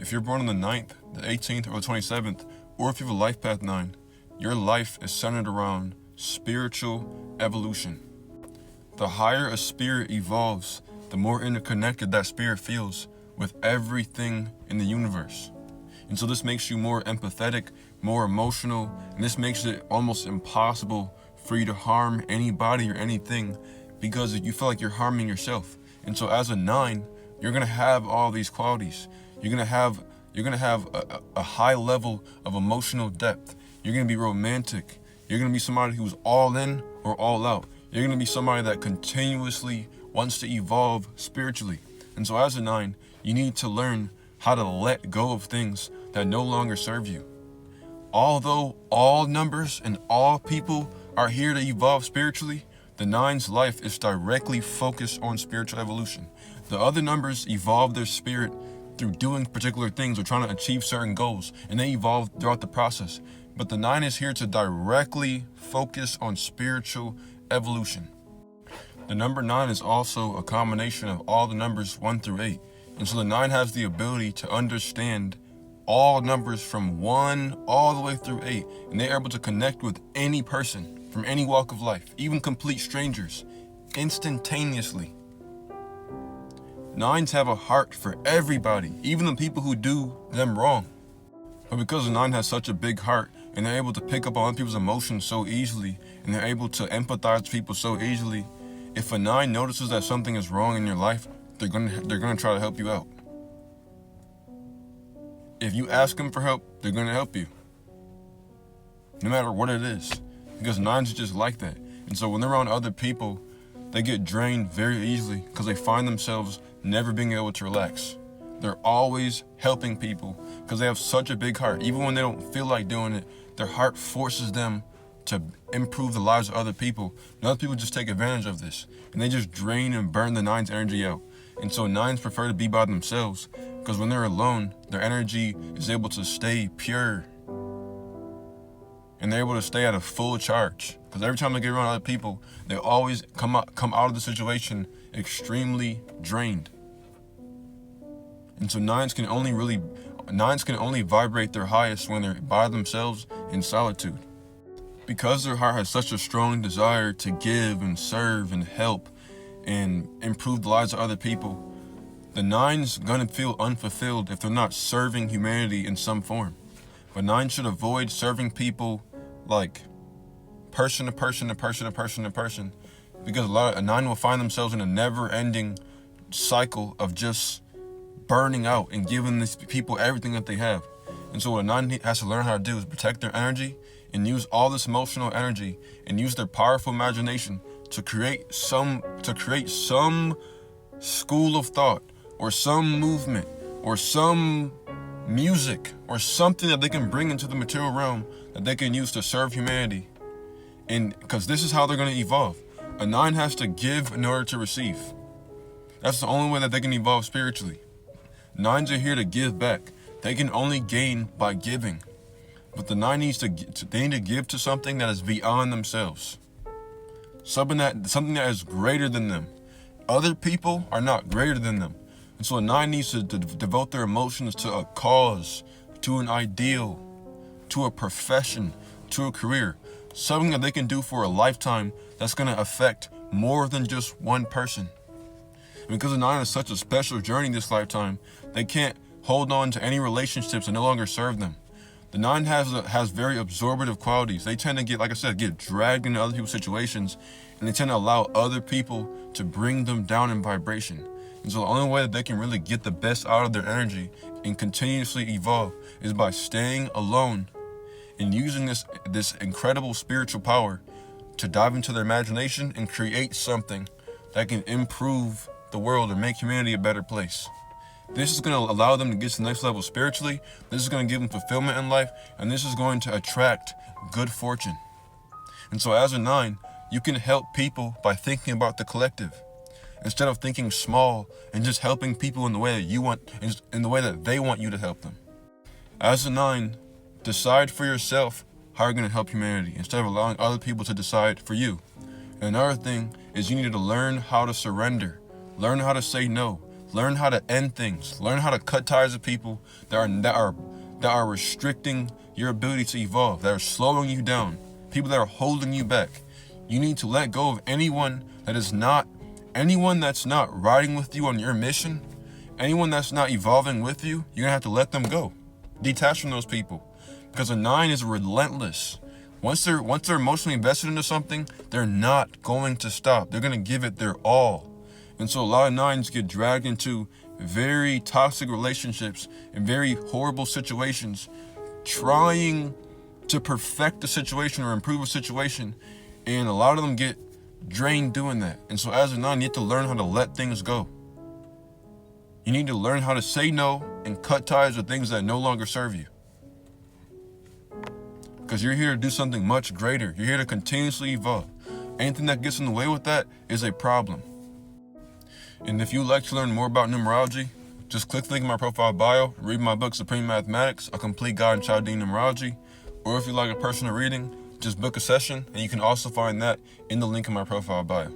If you're born on the 9th, the 18th, or the 27th, or if you have a Lifepath 9, your life is centered around spiritual evolution. The higher a spirit evolves, the more interconnected that spirit feels with everything in the universe. And so this makes you more empathetic, more emotional, and this makes it almost impossible for you to harm anybody or anything because you feel like you're harming yourself. And so as a 9, you're gonna have all these qualities. You're gonna have a high level of emotional depth. You're gonna be romantic. You're gonna be somebody who's all in or all out. You're gonna be somebody that continuously wants to evolve spiritually. And so as a 9, you need to learn how to let go of things that no longer serve you. Although all numbers and all people are here to evolve spiritually, the 9's life is directly focused on spiritual evolution. The other numbers evolve their spirit through doing particular things or trying to achieve certain goals, and they evolve throughout the process. But the 9 is here to directly focus on spiritual evolution. The number 9 is also a combination of all the numbers 1 through 8. And so the 9 has the ability to understand all numbers from 1 all the way through 8. And they're able to connect with any person from any walk of life, even complete strangers, instantaneously. 9s have a heart for everybody, even the people who do them wrong. But because the 9 has such a big heart, and they're able to pick up on other people's emotions so easily, and they're able to empathize with people so easily, if a 9 notices that something is wrong in your life, they're gonna try to help you out. If you ask them for help, they're gonna help you, no matter what it is, because 9s are just like that. And so when they're around other people, they get drained very easily because they find themselves never being able to relax. They're always helping people because they have such a big heart. Even when they don't feel like doing it, their heart forces them to improve the lives of other people. And other people just take advantage of this, and they just drain and burn the 9's energy out. And so 9s prefer to be by themselves because when they're alone, their energy is able to stay pure. And they're able to stay at a full charge. Because every time they get around other people, they always come out of the situation extremely drained. And so 9s can only vibrate their highest when they're by themselves in solitude. Because their heart has such a strong desire to give and serve and help and improve the lives of other people, the 9's gonna feel unfulfilled if they're not serving humanity in some form. But 9 should avoid serving people like person to person to person to person to person, because a 9 will find themselves in a never-ending cycle of just burning out and giving these people everything that they have. And so what a 9 has to learn how to do is protect their energy and use all this emotional energy and use their powerful imagination to create some school of thought or some movement or some music or something that they can bring into the material realm that they can use to serve humanity. And because this is how they're going to evolve. A 9 has to give in order to receive. That's the only way that they can evolve spiritually. 9s are here to give back. They can only gain by giving. But the 9 needs to give to something that is beyond themselves. Something that is greater than them. Other people are not greater than them. And so a 9 needs to devote their emotions to a cause, to an ideal, to a profession, to a career. Something that they can do for a lifetime that's going to affect more than just one person. And because the 9 has such a special journey this lifetime, they can't hold on to any relationships that no longer serve them. The 9 has very absorptive qualities. They tend to get dragged into other people's situations, and they tend to allow other people to bring them down in vibration. And so the only way that they can really get the best out of their energy and continuously evolve is by staying alone and using this incredible spiritual power to dive into their imagination and create something that can improve the world and make humanity a better place. This is going to allow them to get to the next level spiritually. This is going to give them fulfillment in life, and this is going to attract good fortune. And so as a 9, you can help people by thinking about the collective instead of thinking small and just helping people in the way that you want, in the way that they want you to help them. As a 9, decide for yourself how you're going to help humanity instead of allowing other people to decide for you. And another thing is you need to learn how to surrender, learn how to say no, Learn how to end things. Learn how to cut ties with people that are restricting your ability to evolve, that are slowing you down, people that are holding you back. You need to let go of anyone that's not riding with you on your mission, anyone that's not evolving with you. You're gonna have to let them go. Detach from those people. Because a 9 is relentless. Once they're emotionally invested into something, they're not going to stop. They're gonna give it their all. And so a lot of 9s get dragged into very toxic relationships and very horrible situations, trying to perfect the situation or improve a situation. And a lot of them get drained doing that. And so as a 9, you have to learn how to let things go. You need to learn how to say no and cut ties with things that no longer serve you. Because you're here to do something much greater. You're here to continuously evolve. Anything that gets in the way with that is a problem. And if you'd like to learn more about numerology, just click the link in my profile bio, read my book, Supreme Mathematics, A Complete Guide in Chaldean Numerology. Or if you like a personal reading, just book a session, and you can also find that in the link in my profile bio.